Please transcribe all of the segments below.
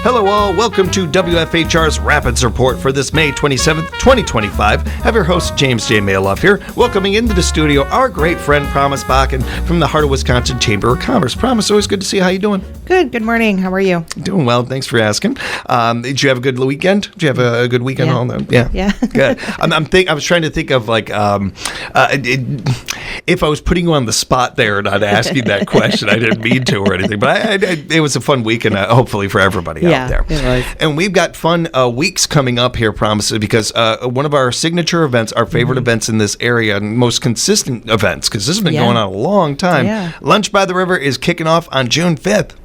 Hello all, welcome to WFHR's Rapids Report for this May 27th, 2025. I have your host, James J. Malouf here, welcoming into the studio our great friend, Promise Bakken, from the Heart of Wisconsin Chamber of Commerce. Promise, always good to see you. How you doing? Good morning. How are you? Doing well, thanks for asking. Did you have a good weekend? Did you have a good weekend? Yeah. Good. I was trying to think of if I was putting you on the spot there and I'd ask you that question. I didn't mean to or anything, but it was a fun weekend, hopefully for everybody out there. It was. And we've got fun weeks coming up here, Promise, because one of our signature events, our favorite events in this area, and most consistent events, because this has been going on a long time. Yeah. Lunch by the River is kicking off on June 5th.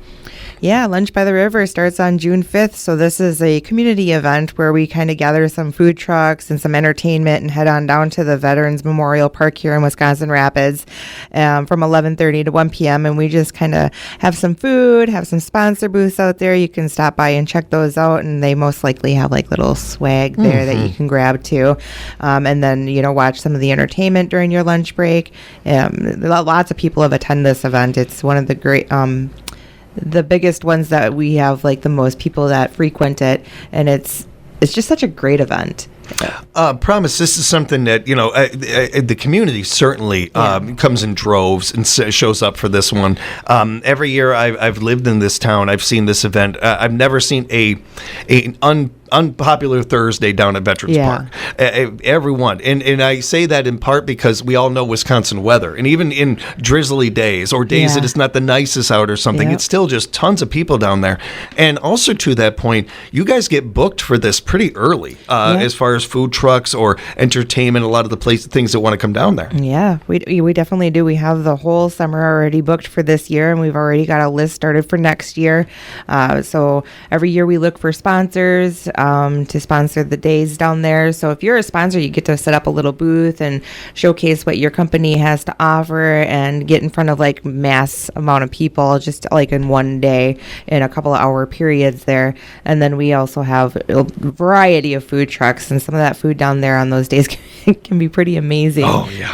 Yeah, Lunch by the River starts on June 5th. So this is a community event where we kind of gather some food trucks and some entertainment and head on down to the Veterans Memorial Park here in Wisconsin Rapids from 11:30 to 1 p.m. And we just kind of have some food, have some sponsor booths out there. You can stop by and check those out. And they most likely have like little swag there that you can grab too. And then, watch some of the entertainment during your lunch break. Lots of people have attended this event. It's one of the great... the biggest ones that we have, like the most people that frequent it, and it's just such a great event. Promise, this is something that, the community certainly comes in droves and shows up for this one. Every year I've lived in this town, I've seen this event. I've never seen an unpopular Thursday down at Veterans Park. Everyone. And I say that in part because we all know Wisconsin weather. And even in drizzly days or days that it's not the nicest out or something, it's still just tons of people down there. And also to that point, you guys get booked for this pretty early as far as food trucks or entertainment, a lot of the things that want to come down there. Yeah, we definitely do. We have the whole summer already booked for this year, and we've already got a list started for next year. So every year we look for sponsors to sponsor the days down there. So if you're a sponsor, you get to set up a little booth and showcase what your company has to offer and get in front of like mass amount of people just like in one day in a couple of hour periods there. And then we also have a variety of food trucks, and some of that food down there on those days can be pretty amazing. Oh yeah.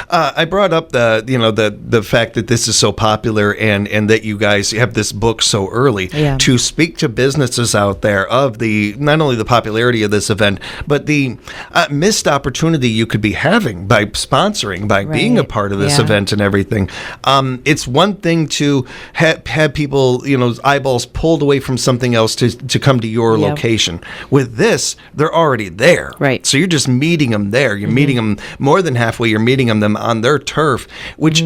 I brought up the fact that this is so popular and that you guys have this book so early to speak to businesses out there of not only the popularity of this event, but the missed opportunity you could be having by sponsoring, by being a part of this event and everything. It's one thing to have people, eyeballs pulled away from something else to come to your location. With this, they're already there. Right. So you're just meeting them there. You're meeting them more than halfway. You're meeting them on their turf, which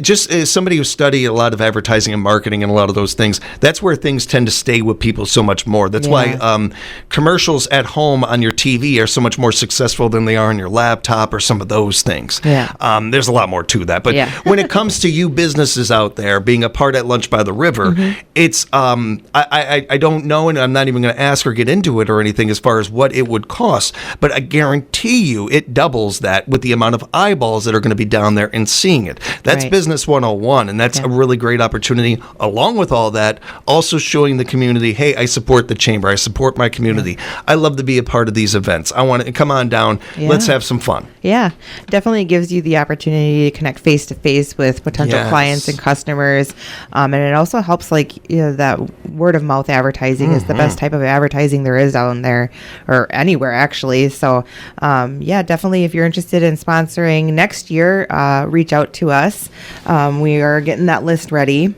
just as somebody who studied a lot of advertising and marketing and a lot of those things, that's where things tend to stay with people so much more. That's why commercials at home on your TV are so much more successful than they are on your laptop or some of those things. Yeah. There's a lot more to that. But when it comes to you businesses out there being a part at Lunch by the River, it's I don't know, and I'm not even going to ask or get into it or anything as far as what it would cost, but I guarantee you it doubles that with the amount of eyeballs that are going to be down there and seeing it. That's Business 101, and that's a really great opportunity. Along with all that, also showing the community, hey, I support the chamber. I support my community. I love to be a part of these events. I want to come on down. Let's have some fun. Yeah, definitely gives you the opportunity to connect face to face with potential clients and customers. And it also helps that word of mouth advertising is the best type of advertising there is down there or anywhere actually. So definitely if you're interested in sponsoring next year, reach out to us. We are getting that list ready.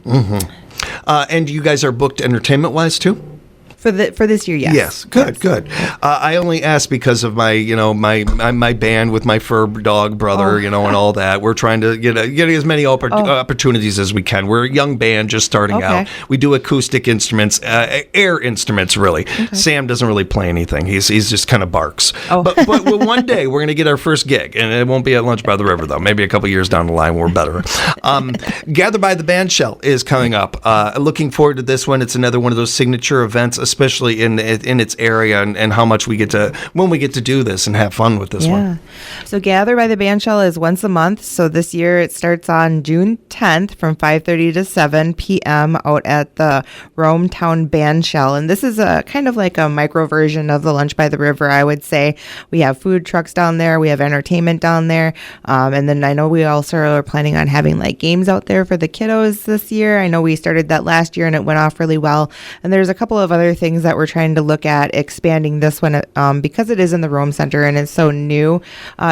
And you guys are booked entertainment-wise too? For this year, yes. Yes, good. I only asked because of my, my band with my fur dog brother, and all that. We're trying to get as many opportunities as we can. We're a young band just starting out. We do acoustic instruments, air instruments, really. Okay. Sam doesn't really play anything. He's just kind of barks. But one day we're going to get our first gig, and it won't be at Lunch by the River, though. Maybe a couple years down the line when we're better. Gather by the Bandshell is coming up. Looking forward to this one. It's another one of those signature events, especially in its area, and how much we get to do this and have fun with this one. So Gather by the Bandshell is once a month. So this year it starts on June 10th from 5:30 to 7 p.m. out at the Rome Town Bandshell. And this is a kind of like a micro version of the Lunch by the River, I would say. We have food trucks down there. We have entertainment down there. And then I know we also are planning on having like games out there for the kiddos this year. I know we started that last year and it went off really well. And there's a couple of other things that we're trying to look at expanding this one because it is in the Rome Center and it's so new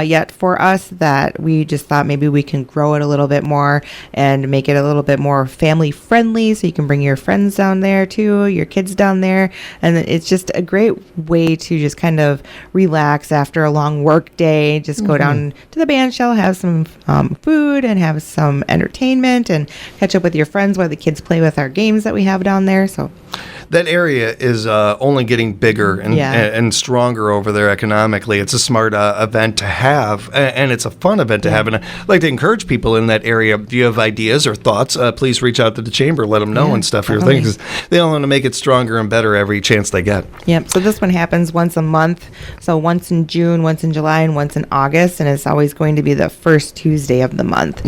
yet for us that we just thought maybe we can grow it a little bit more and make it a little bit more family friendly, so you can bring your friends down there too, your kids down there. And it's just a great way to just kind of relax after a long work day. Just go down to the Bandshell, have some food and have some entertainment and catch up with your friends while the kids play with our games that we have down there. So that area is only getting bigger and stronger over there economically. It's a smart event to have, and it's a fun event to have. And I'd like to encourage people in that area. If you have ideas or thoughts, please reach out to the chamber, let them know and stuff. Your thing, because they all want to make it stronger and better every chance they get. Yep. So this one happens once a month. So once in June, once in July, and once in August, and it's always going to be the first Tuesday of the month.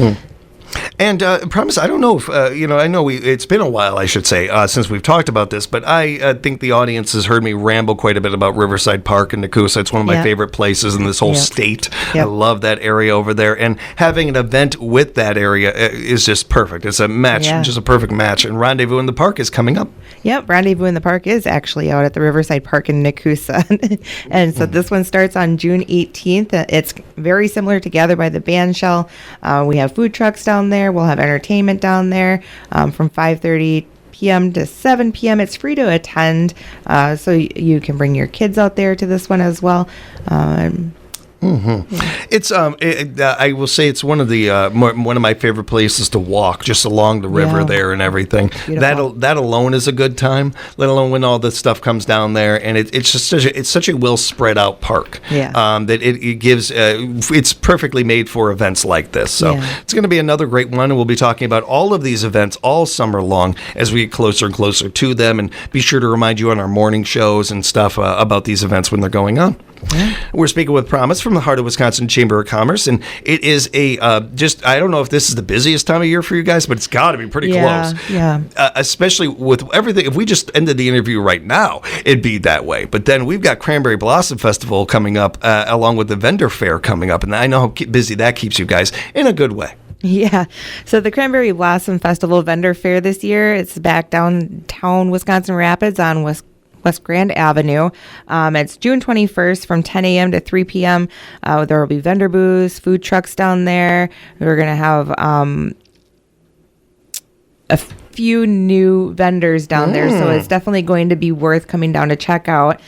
And Promise, I don't know if, I know it's been a while, I should say, since we've talked about this, but I think the audience has heard me ramble quite a bit about Riverside Park in Nakusa. It's one of my favorite places in this whole state. I love that area over there. And having an event with that area is just perfect. It's a match, just a perfect match. And Rendezvous in the Park is coming up. Yep, Rendezvous in the Park is actually out at the Riverside Park in Nakusa. And so this one starts on June 18th. It's very similar to Gather by the Bandshell. We have food trucks down there. We'll have entertainment down there from 5:30 p.m. to 7 p.m. It's free to attend, so you can bring your kids out there to this one as well. It's I will say it's one of the one of my favorite places to walk, just along the river there and everything. That alone is a good time. Let alone when all this stuff comes down there, and it's just such a well spread out park. That it gives it's perfectly made for events like this. So it's going to be another great one, and we'll be talking about all of these events all summer long as we get closer and closer to them. And be sure to remind you on our morning shows and stuff about these events when they're going on. We're speaking with Promise from the heart of Wisconsin Chamber of Commerce, and it is I don't know if this is the busiest time of year for you guys, but it's got to be pretty close. Especially with everything. If we just ended the interview right now, it'd be that way. But then we've got Cranberry Blossom Festival coming up, along with the vendor fair coming up, and I know how busy that keeps you guys in a good way. Yeah. So the Cranberry Blossom Festival vendor fair this year, it's back downtown Wisconsin Rapids on West Grand Avenue. It's June 21st from 10 a.m. to 3 p.m. There will be vendor booths, food trucks down there. We're going to have a few new vendors down there, so it's definitely going to be worth coming down to check out.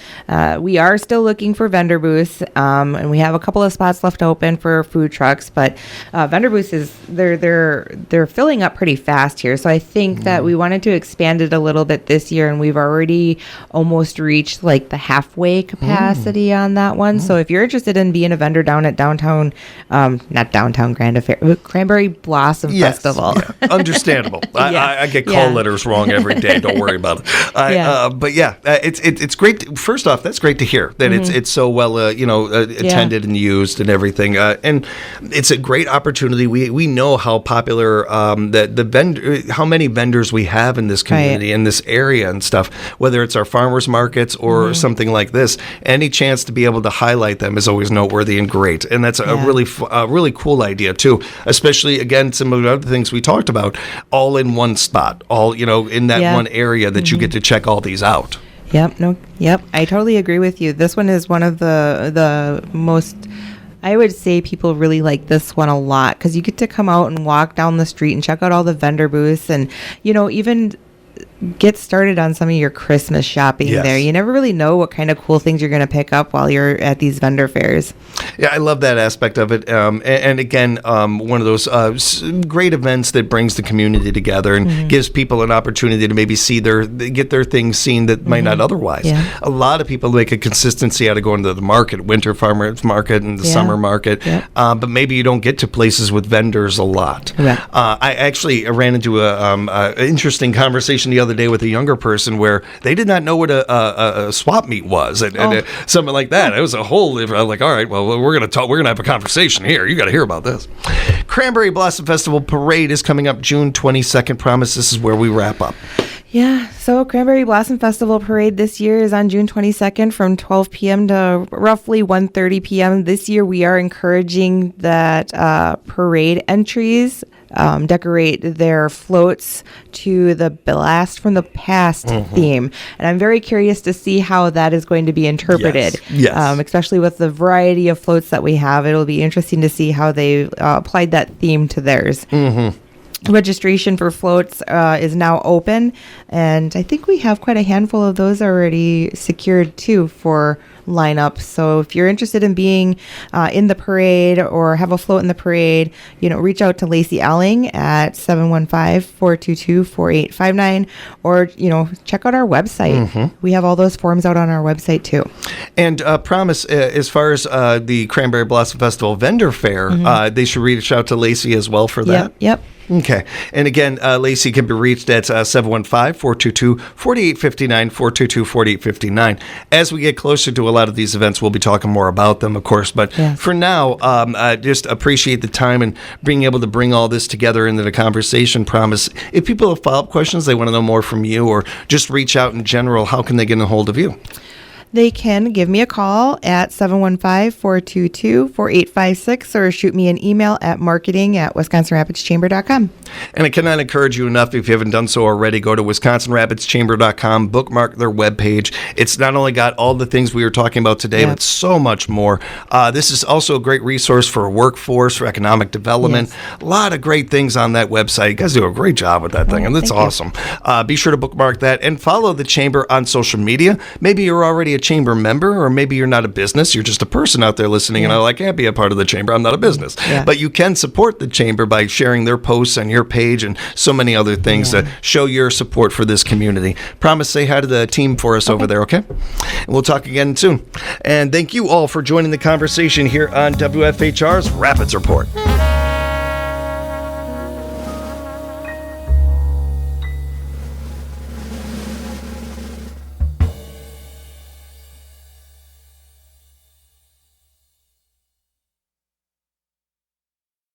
We are still looking for vendor booths, and we have a couple of spots left open for food trucks, but vendor booths they're filling up pretty fast here. So I think that we wanted to expand it a little bit this year, and we've already almost reached like the halfway capacity on that one. So if you're interested in being a vendor down at downtown, not downtown Grand Affair, Cranberry Blossom Festival. Understandable. I get call letters wrong every day. Don't worry about it. But it's great. First off, that's great to hear that it's so well attended and used and everything. And it's a great opportunity. We know how popular the vendor, how many vendors we have in this community, in this area and stuff. Whether it's our farmers markets or something like this, any chance to be able to highlight them is always noteworthy and great. And that's a really cool idea too. Especially again, some of the other things we talked about, all in one spot. All in that one area that you get to check all these out. Yep. I totally agree with you. This one is one of the most. I would say people really like this one a lot because you get to come out and walk down the street and check out all the vendor booths and even get started on some of your Christmas shopping there. You never really know what kind of cool things you're going to pick up while you're at these vendor fairs. Yeah, I love that aspect of it. And again, one of those great events that brings the community together and gives people an opportunity to maybe get their things seen that might not otherwise. A lot of people make a consistency out of going to the market, winter farmers market and the summer market, but maybe you don't get to places with vendors a lot. I actually ran into an interesting conversation the other day with a younger person where they did not know what a swap meet was, and something like that. It was a whole. I'm like, all right, well, we're gonna talk. We're gonna have a conversation here. You got to hear about this. Cranberry Blossom Festival Parade is coming up June 22nd. Promise this is where we wrap up. Yeah, so Cranberry Blossom Festival Parade this year is on June 22nd from 12 p.m. to roughly 1:30 p.m. This year we are encouraging that parade entries decorate their floats to the Blast from the Past theme. And I'm very curious to see how that is going to be interpreted, Yes. Especially with the variety of floats that we have. It'll be interesting to see how they applied that theme to theirs. Registration for floats is now open, and I think we have quite a handful of those already secured too for lineups. So if you're interested in being in the parade or have a float in the parade, reach out to Lacey Elling at 715-422-4859, or check out our website. We have all those forms out on our website too. And Promise, as far as the Cranberry Blossom Festival vendor fair, they should reach out to Lacey as well for that. Yep. Okay. And again, Lacey can be reached at 715-422-4859, 422-4859. As we get closer to a lot of these events, we'll be talking more about them, of course. But for now, just appreciate the time and being able to bring all this together into the conversation. Promise, if people have follow-up questions, they want to know more from you, or just reach out in general, how can they get a hold of you? They can give me a call at 715-422-4856 or shoot me an email at marketing@wisconsinrapidschamber.com. And I cannot encourage you enough, if you haven't done so already, go to wisconsinrapidschamber.com, bookmark their webpage. It's not only got all the things we were talking about today, but so much more. This is also a great resource for a workforce, for economic development. A lot of great things on that website. You guys do a great job with that thing, and that's awesome. Be sure to bookmark that and follow the Chamber on social media. Maybe you're already a Chamber member, or maybe you're not a business. You're just a person out there listening, and I can't be a part of the Chamber. I'm not a business. But you can support the Chamber by sharing their posts on your page and so many other things to show your support for this community. Promise, say hi to the team for us over there, okay? And we'll talk again soon. And thank you all for joining the conversation here on WFHR's Rapids Report.